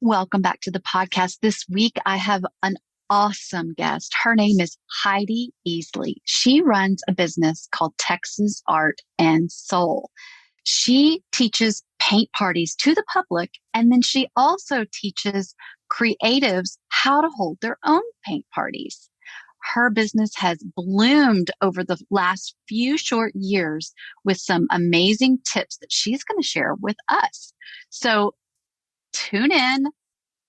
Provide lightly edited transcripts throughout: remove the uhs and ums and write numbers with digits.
Welcome back to the podcast. This week, I have an awesome guest. Her name is Heidi Easley. She runs a business called Texas Art and Soul. She teaches paint parties to the public, and then she also teaches creatives how to hold their own paint parties. Her business has bloomed over the last few short years with some amazing tips that she's going to share with us. So tune in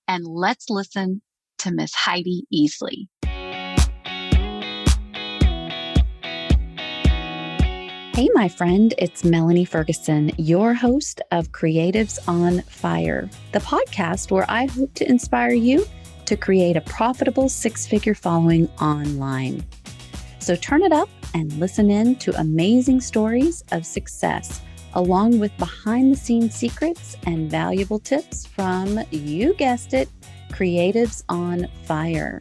and let's listen to Miss Heidi Easley. Hey, my friend, it's Melanie Ferguson, your host of Creatives on Fire, the podcast where I hope to inspire you to create a profitable six-figure following online. So turn it up and listen in to amazing stories of success, along with behind-the-scenes secrets and valuable tips from, you guessed it, Creatives on Fire.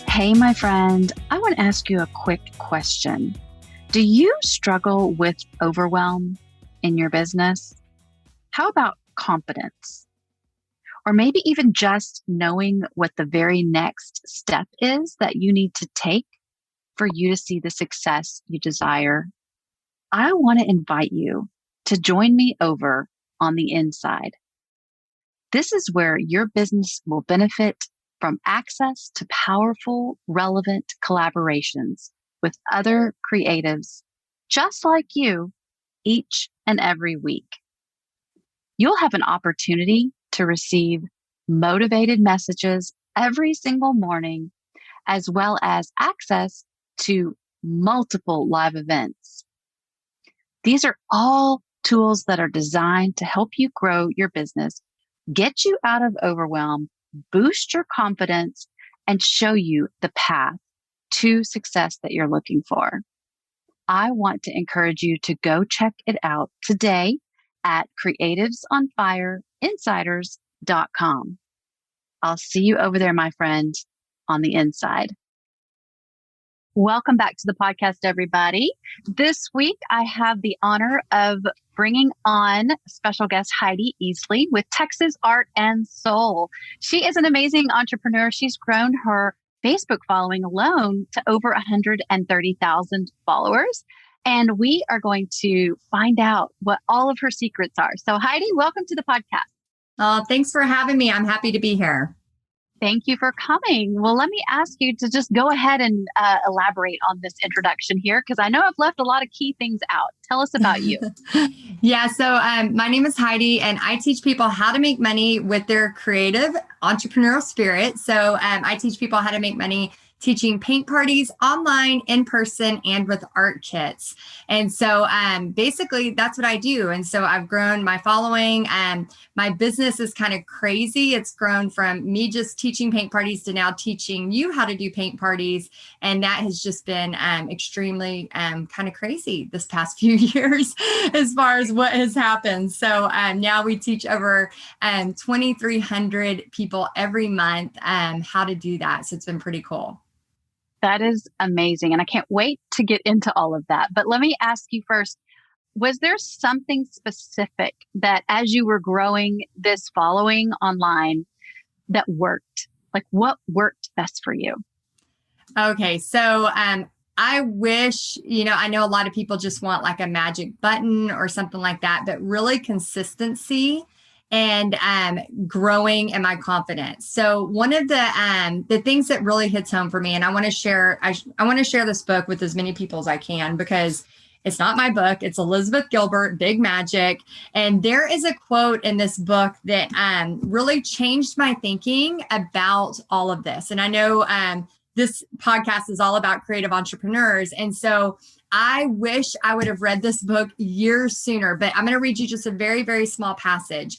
Hey, my friend, I want to ask you a quick question. Do you struggle with overwhelm in your business? How about confidence? Or maybe even just knowing what the very next step is that you need to take for you to see the success you desire? I want to invite you to join me over on the inside. This is where your business will benefit from access to powerful, relevant collaborations with other creatives just like you each and every week. You'll have an opportunity to receive motivated messages every single morning, as well as access to multiple live events. These are all tools that are designed to help you grow your business, get you out of overwhelm, boost your confidence, and show you the path to success that you're looking for. I want to encourage you to go check it out today at creativesonfireinsiders.com. I'll see you over there, my friend, on the inside. Welcome back to the podcast, everybody. This week, I have the honor of bringing on special guest Heidi Easley with Texas Art and Soul. She is an amazing entrepreneur. She's grown her Facebook following alone to over 130,000 followers. And we are going to find out what all of her secrets are. So Heidi, welcome to the podcast. Oh, thanks for having me. I'm happy to be here. Thank you for coming. Well, let me ask you to just go ahead and elaborate on this introduction here, because I know I've left a lot of key things out. Tell us about you. Yeah. So my name is Heidi, and I teach people how to make money with their creative entrepreneurial spirit. So I teach people how to make money teaching paint parties online, in person, and with art kits. And so basically that's what I do. And so I've grown my following. My business is kind of crazy. It's grown from me just teaching paint parties to now teaching you how to do paint parties. And that has just been extremely kind of crazy this past few years as far as what has happened. So now we teach over 2,300 people every month how to do that. So it's been pretty cool. That is amazing. And I can't wait to get into all of that. But let me ask you first, was there something specific that as you were growing this following online that worked? Like what worked best for you? Okay. So I wish, I know a lot of people just want like a magic button or something like that, but really consistency and growing in my confidence. So one of the things that really hits home for me, and I want to share this book with as many people as I can, because it's not my book. It's Elizabeth Gilbert, Big Magic. And there is a quote in this book that really changed my thinking about all of this. And I know this podcast is all about creative entrepreneurs. And so I wish I would have read this book years sooner, but I'm going to read you just a very, very small passage.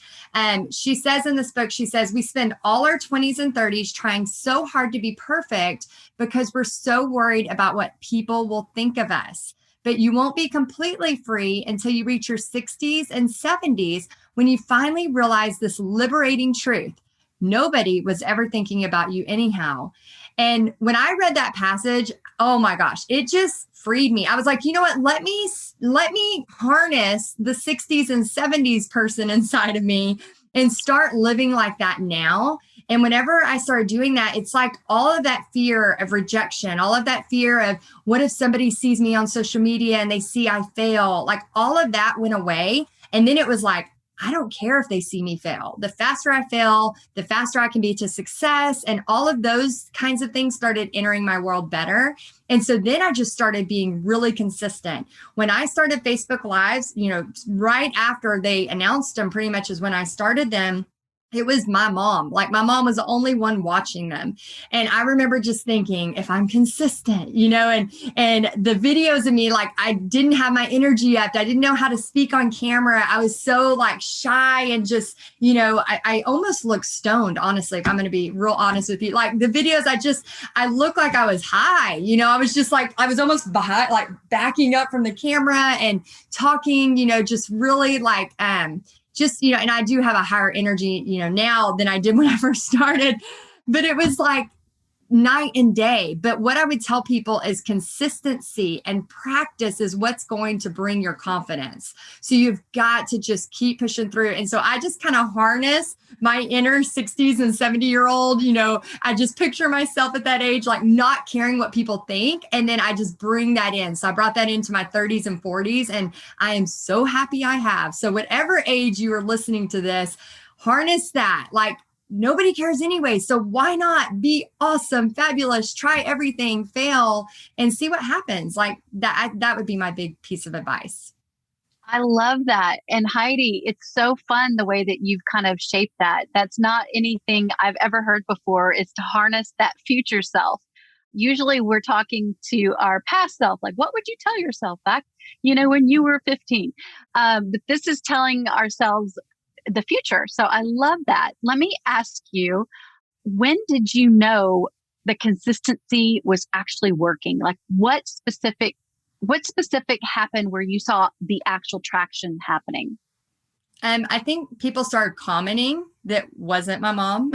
She says in this book, she says, we spend all our 20s and 30s trying so hard to be perfect because we're so worried about what people will think of us. But you won't be completely free until you reach your 60s and 70s when you finally realize this liberating truth. Nobody was ever thinking about you anyhow. And when I read that passage, oh my gosh, it just freed me. I was like, you know what? Let me harness the 60s and 70s person inside of me and start living like that now. And whenever I started doing that, it's like all of that fear of rejection, all of that fear of what if somebody sees me on social media and they see I fail, like all of that went away. And then it was like, I don't care if they see me fail. The faster I fail, the faster I can be to success. And all of those kinds of things started entering my world better. And so then I just started being really consistent. When I started Facebook Lives, right after they announced them, pretty much is when I started them. It was my mom. Like my mom was the only one watching them. And I remember just thinking, if I'm consistent, and the videos of me, like I didn't have my energy up. I didn't know how to speak on camera. I was so like shy and just, I almost looked stoned, honestly, if I'm going to be real honest with you. Like the videos, I looked like I was high, I was just like, I was almost behind, like backing up from the camera and talking, just really like, and I do have a higher energy, now than I did when I first started, but it was like night and day. But what I would tell people is consistency and practice is what's going to bring your confidence. So you've got to just keep pushing through. And so I just kind of harness my inner 60s and 70-year-old, I just picture myself at that age, like not caring what people think. And then I just bring that in. So I brought that into my 30s and 40s, and I am so happy I have. So whatever age you are listening to this, harness that. Like, nobody cares anyway. So why not be awesome, fabulous, try everything, fail, and see what happens? Like that would be my big piece of advice. I love that. And Heidi, it's so fun the way that you've kind of shaped that. That's not anything I've ever heard before, is to harness that future self. Usually we're talking to our past self, like, what would you tell yourself back, when you were 15? But this is telling ourselves the future. So I love that. Let me ask you, when did you know the consistency was actually working? Like what specific happened where you saw the actual traction happening? I think people started commenting that wasn't my mom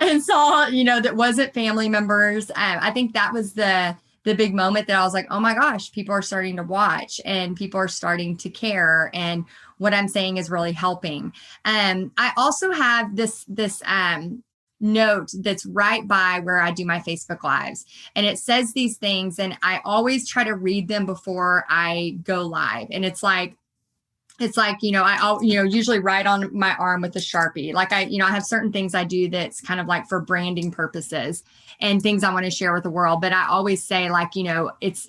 and saw, that wasn't family members. I think that was the big moment that I was like, oh my gosh, people are starting to watch and people are starting to care. And what I'm saying is really helping. I also have this note that's right by where I do my Facebook Lives. And it says these things, and I always try to read them before I go live. And it's like, I usually write on my arm with a Sharpie. Like I have certain things I do that's kind of like for branding purposes and things I want to share with the world. But I always say like, it's,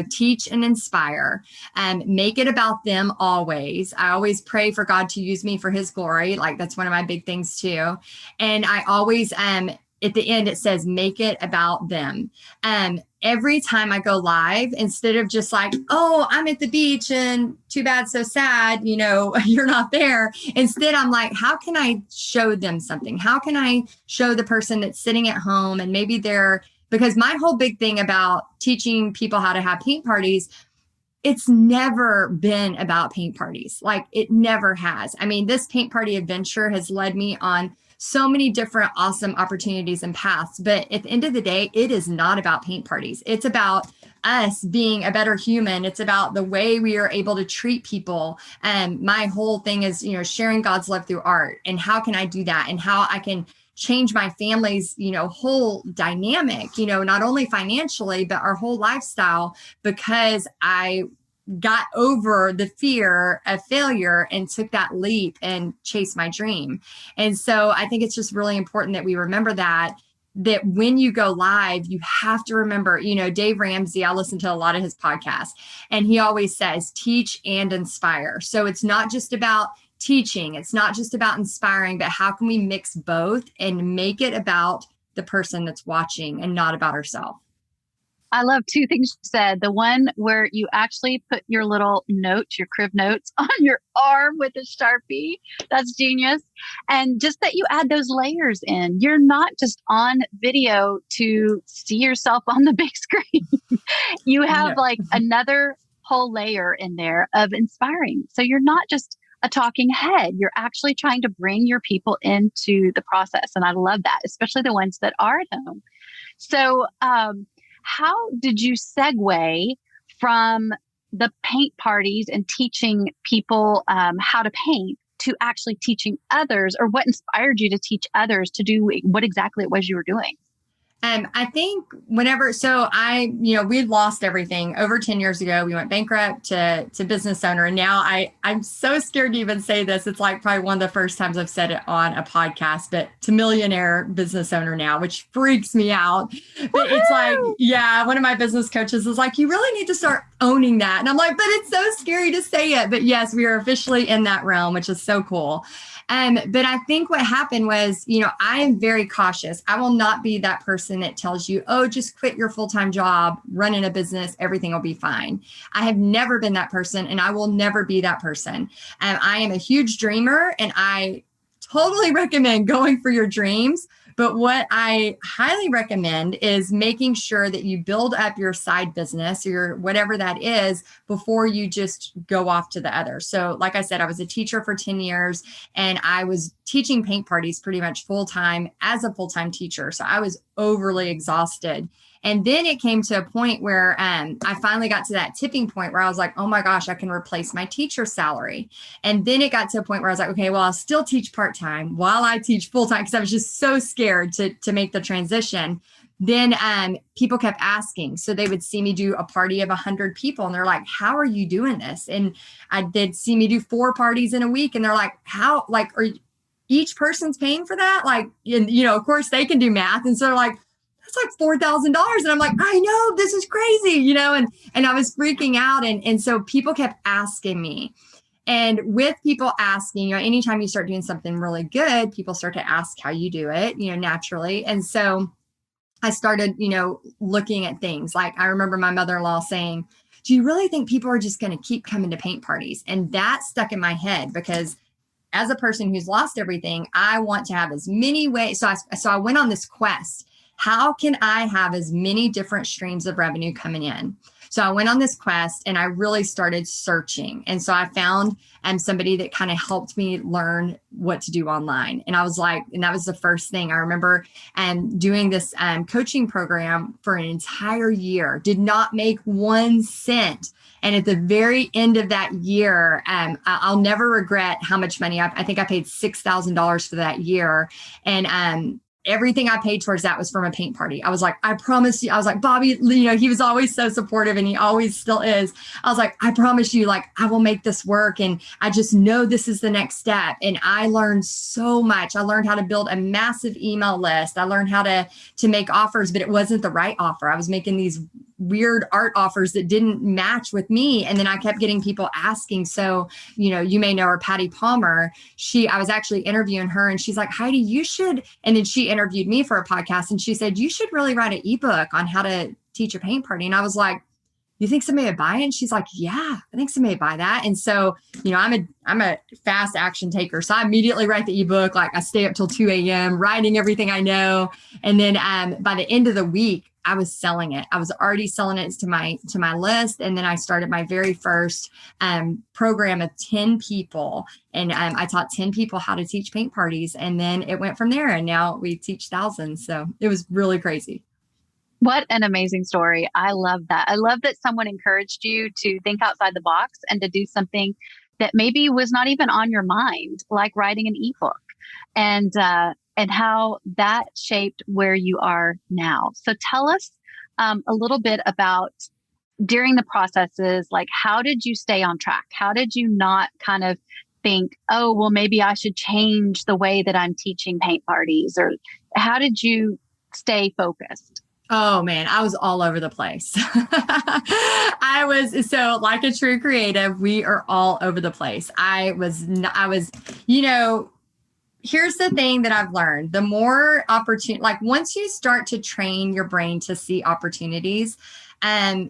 teach and inspire and make it about them always. I always pray for God to use me for his glory. Like that's one of my big things too. And I always, at the end, it says, make it about them. Every time I go live, instead of just like, oh, I'm at the beach and too bad, so sad, you're not there. Instead, I'm like, how can I show them something? How can I show the person that's sitting at home and maybe because my whole big thing about teaching people how to have paint parties, it's never been about paint parties. Like it never has. I mean, this paint party adventure has led me on so many different awesome opportunities and paths. But at the end of the day, it is not about paint parties. It's about us being a better human. It's about the way we are able to treat people. And my whole thing is, sharing God's love through art. And how can I do that? And how I can change my family's, whole dynamic, not only financially, but our whole lifestyle, because I got over the fear of failure and took that leap and chased my dream. And so I think it's just really important that we remember that when you go live, you have to remember, Dave Ramsey, I listen to a lot of his podcasts, and he always says, teach and inspire. So it's not just about teaching. It's not just about inspiring, but how can we mix both and make it about the person that's watching and not about ourselves? I love two things you said. The one where you actually put your little notes, your crib notes on your arm with a Sharpie. That's genius. And just that you add those layers in. You're not just on video to see yourself on the big screen. You have like another whole layer in there of inspiring. So you're not just a talking head. You're actually trying to bring your people into the process. And I love that, especially the ones that are at home. So, how did you segue from the paint parties and teaching people how to paint to actually teaching others, or what inspired you to teach others to do what exactly it was you were doing? I think we'd lost everything over 10 years ago. We went bankrupt to business owner. And now I'm so scared to even say this. It's like probably one of the first times I've said it on a podcast, but to millionaire business owner now, which freaks me out. But it's like, yeah, one of my business coaches is like, you really need to start owning that. And I'm like, but it's so scary to say it. But yes, we are officially in that realm, which is so cool. But I think what happened was, I am very cautious. I will not be that person that tells you, oh, just quit your full-time job, running a business, everything will be fine. I have never been that person, and I will never be that person. I am a huge dreamer, and I totally recommend going for your dreams. But what I highly recommend is making sure that you build up your side business or your whatever that is before you just go off to the other. So like I said, I was a teacher for 10 years and I was teaching paint parties pretty much full time as a full-time teacher. So I was overly exhausted. And then it came to a point where I finally got to that tipping point where I was like, oh my gosh, I can replace my teacher salary. And then it got to a point where I was like, okay, well, I'll still teach part-time while I teach full-time because I was just so scared to make the transition. Then people kept asking. So they would see me do a party of 100 people and they're like, how are you doing this? And they'd see me do 4 parties in a week. And they're like, how, like, are each person's paying for that? Like, and, of course they can do math. And so they're like, that's like $4,000. And I'm like, I know, this is crazy, and I was freaking out. And so people kept asking me. And with people asking, anytime you start doing something really good, people start to ask how you do it, naturally. And so I started, looking at things like I remember my mother-in-law saying, do you really think people are just going to keep coming to paint parties? And that stuck in my head because as a person who's lost everything, I want to have as many ways. So I went on this quest. How can I have as many different streams of revenue coming in? So I went on this quest and I really started searching. And so I found somebody that kind of helped me learn what to do online. And I was like, and that was the first thing I remember doing this coaching program for an entire year, did not make 1 cent. And at the very end of that year, I'll never regret how much money I think I paid $6,000 for that year. And everything I paid towards that was from a paint party. I was like, I promise you. I was like, Bobby, he was always so supportive and he always still is. I was like, I promise you, like, I will make this work. And I just know this is the next step. And I learned so much. I learned how to build a massive email list. I learned how to make offers, but it wasn't the right offer. I was making these weird art offers that didn't match with me. And then I kept getting people asking. So, you may know her, Patty Palmer. I was actually interviewing her and she's like, Heidi, you should. And then she interviewed me for a podcast and she said, you should really write an ebook on how to teach a paint party. And I was like, you think somebody would buy it? And she's like, yeah, I think somebody would buy that. And so, I'm a fast action taker. So I immediately write the ebook. Like I stay up till 2 a.m. writing everything I know. And then by the end of the week, I was selling it. I was already selling it to my list. And then I started my very first program of 10 people. And I taught 10 people how to teach paint parties. And then it went from there. And now we teach thousands. So it was really crazy. What an amazing story. I love that. I love that someone encouraged you to think outside the box and to do something that maybe was not even on your mind, like writing an ebook, and how that shaped where you are now. So tell us a little bit about during the processes, like how did you stay on track? How did you not kind of think, oh, well, maybe I should change the way that I'm teaching paint parties? Or how did you stay focused? Oh man, I was all over the place. I was so like a true creative. We are all over the place. Here's the thing that I've learned. The more opportunity, like once you start to train your brain to see opportunities,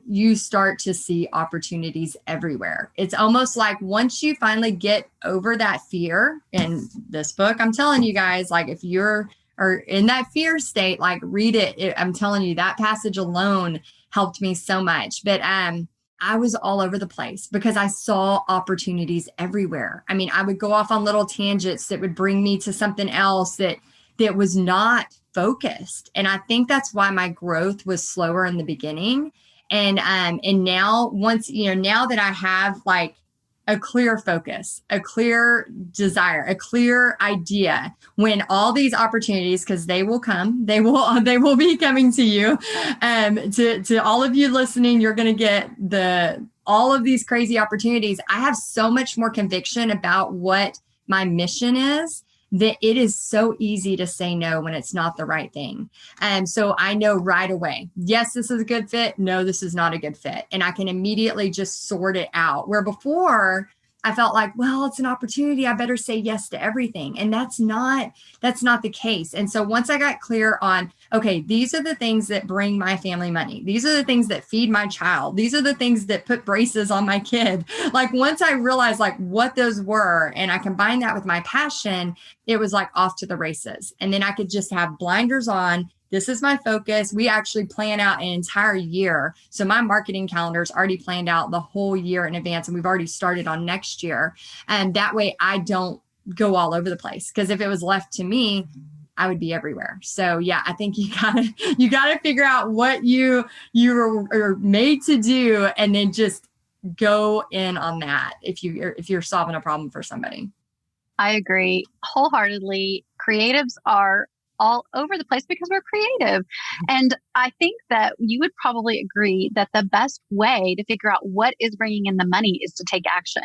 you start to see opportunities everywhere. It's almost like once you finally get over that fear in this book, I'm telling you guys, like if you're or in that fear state, like read it. I'm telling you, that passage alone helped me so much. But I was all over the place because I saw opportunities everywhere. I mean, I would go off on little tangents that would bring me to something else that was not focused. And I think that's why my growth was slower in the beginning. And now once, now that I have like a clear focus, a clear desire, a clear idea, when all these opportunities, because they will come, they will be coming to you. To all of you listening, you're going to get all of these crazy opportunities. I have so much more conviction about what my mission is, that it is so easy to say no when it's not the right thing. And so I know right away, yes, this is a good fit. No, this is not a good fit. And I can immediately just sort it out. Where before I felt like, well, it's an opportunity, I better say yes to everything. And that's not the case. And so once I got clear on, okay, these are the things that bring my family money. These are the things that feed my child. These are the things that put braces on my kid. Like once I realized like what those were, and I combined that with my passion, it was like off to the races. And then I could just have blinders on. This is my focus. We actually plan out an entire year. So my marketing calendar is already planned out the whole year in advance. And we've already started on next year. And that way I don't go all over the place. Because if it was left to me, I would be everywhere. So yeah, I think you gotta figure out what you are made to do, and then just go in on that if you're solving a problem for somebody. I agree wholeheartedly. Creatives are all over the place because we're creative. And I think that you would probably agree that the best way to figure out what is bringing in the money is to take action.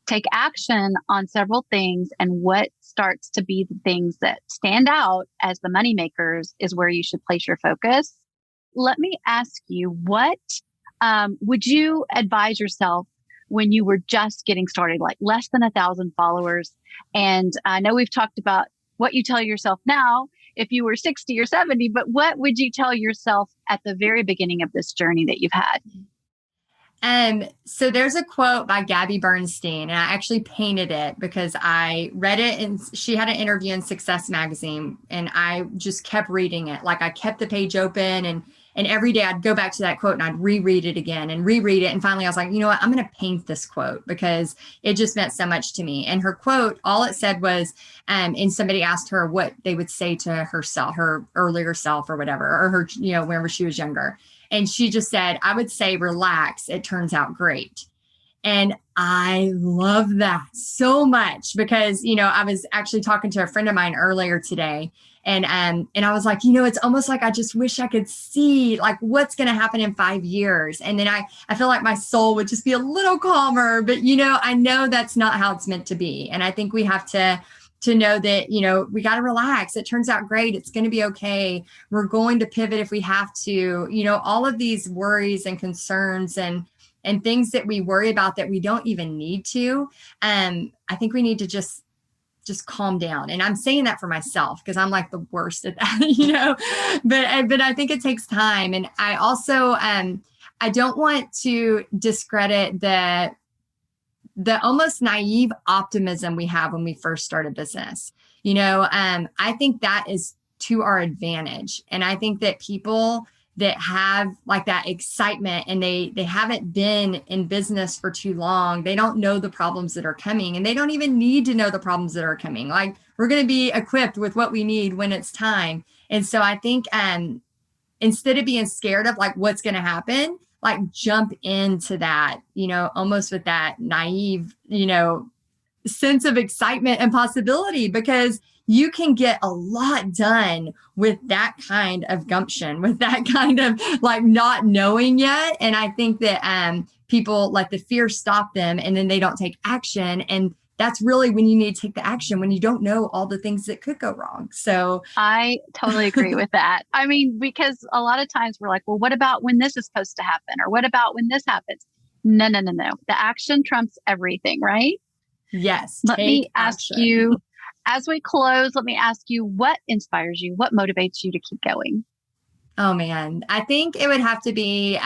Take action on several things, and what starts to be the things that stand out as the money makers is where you should place your focus. Let me ask you, what would you advise yourself when you were just getting started, like less than 1,000 followers? And I know we've talked about what you tell yourself now if you were 60 or 70, but what would you tell yourself at the very beginning of this journey that you've had? So there's a quote by Gabby Bernstein, and I actually painted it because I read it, and she had an interview in Success Magazine, and I just kept reading it. Like I kept the page open, and every day I'd go back to that quote and I'd reread it again and reread it. And finally I was like, you know what, I'm going to paint this quote because it just meant so much to me. And her quote, all it said was, and somebody asked her what they would say to herself, her earlier self or whatever, or her, whenever she was younger. And she just said, I would say, relax, it turns out great. And I love that so much because, I was actually talking to a friend of mine earlier today, and I was like, it's almost like I just wish I could see like what's going to happen in 5 years. And then I feel like my soul would just be a little calmer, but I know that's not how it's meant to be. And I think we have to know that, we got to relax. It turns out great. It's going to be okay. We're going to pivot if we have to, all of these worries and concerns and things that we worry about that we don't even need to. I think we need to just calm down. And I'm saying that for myself because I'm like the worst at that, but I think it takes time. And I also, I don't want to discredit the almost naive optimism we have when we first start a business. I think that is to our advantage. And I think that people that have like that excitement and they haven't been in business for too long, they don't know the problems that are coming, and they don't even need to know the problems that are coming. Like we're going to be equipped with what we need when it's time. And so I think instead of being scared of like what's going to happen, like jump into that, almost with that naive, sense of excitement and possibility, because you can get a lot done with that kind of gumption, with that kind of like not knowing yet. And I think that people let the fear stop them, and then they don't take action. And that's really when you need to take the action, when you don't know all the things that could go wrong. So I totally agree with that. I mean, because a lot of times we're like, well, what about when this is supposed to happen? Or what about when this happens? No. The action trumps everything, right? Yes. Let me ask you, as we close, let me ask you, what inspires you? What motivates you to keep going? Oh man, I think it would have to be,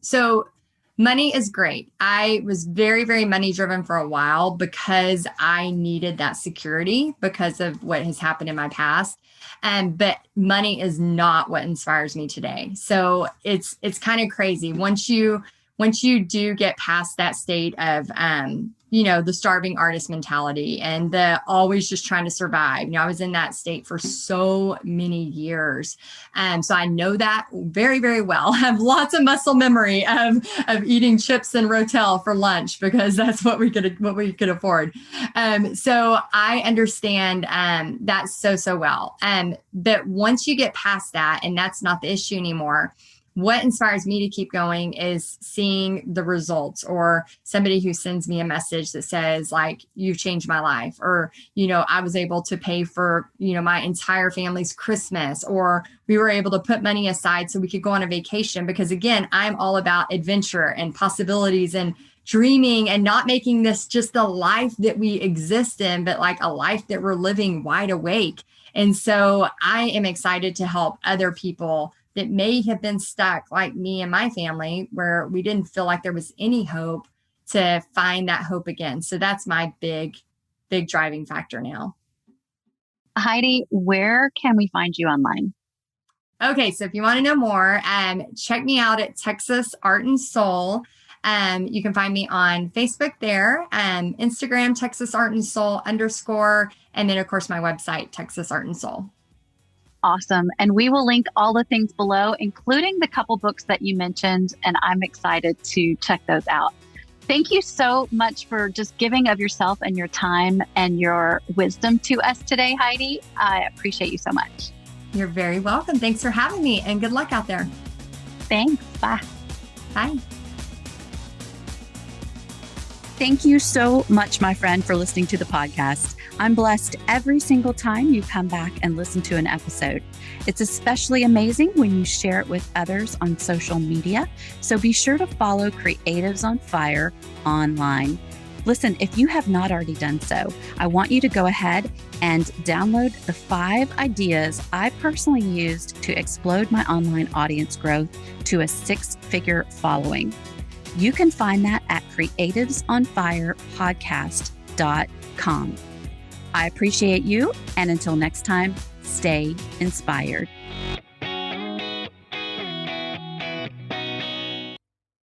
so money is great. I was very, very money driven for a while because I needed that security because of what has happened in my past. But money is not what inspires me today. So it's kind of crazy. Once you once you do get past that state of, the starving artist mentality and the always just trying to survive. I was in that state for so many years. So I know that very, very well. I have lots of muscle memory of eating chips and Rotel for lunch because that's what we could afford. So I understand that so well. But once you get past that, and that's not the issue anymore, what inspires me to keep going is seeing the results, or somebody who sends me a message that says, like, you've changed my life, or, I was able to pay for, my entire family's Christmas, or we were able to put money aside so we could go on a vacation. Because again, I'm all about adventure and possibilities and dreaming, and not making this just a life that we exist in, but like a life that we're living wide awake. And so I am excited to help other people that may have been stuck like me and my family, where we didn't feel like there was any hope, to find that hope again. So that's my big driving factor now. Heidi, where can we find you online? Okay, so if you want to know more, check me out at Texas Art and Soul. You can find me on Facebook there, Instagram, Texas Art and Soul _, and then of course my website, Texas Art and Soul. Awesome. And we will link all the things below, including the couple books that you mentioned. And I'm excited to check those out. Thank you so much for just giving of yourself and your time and your wisdom to us today, Heidi. I appreciate you so much. You're very welcome. Thanks for having me, and good luck out there. Thanks. Bye. Bye. Thank you so much, my friend, for listening to the podcast. I'm blessed every single time you come back and listen to an episode. It's especially amazing when you share it with others on social media. So be sure to follow Creatives on Fire online. Listen, if you have not already done so, I want you to go ahead and download the 5 ideas I personally used to explode my online audience growth to a 6-figure following. You can find that at creativesonfirepodcast.com. I appreciate you, and until next time, stay inspired.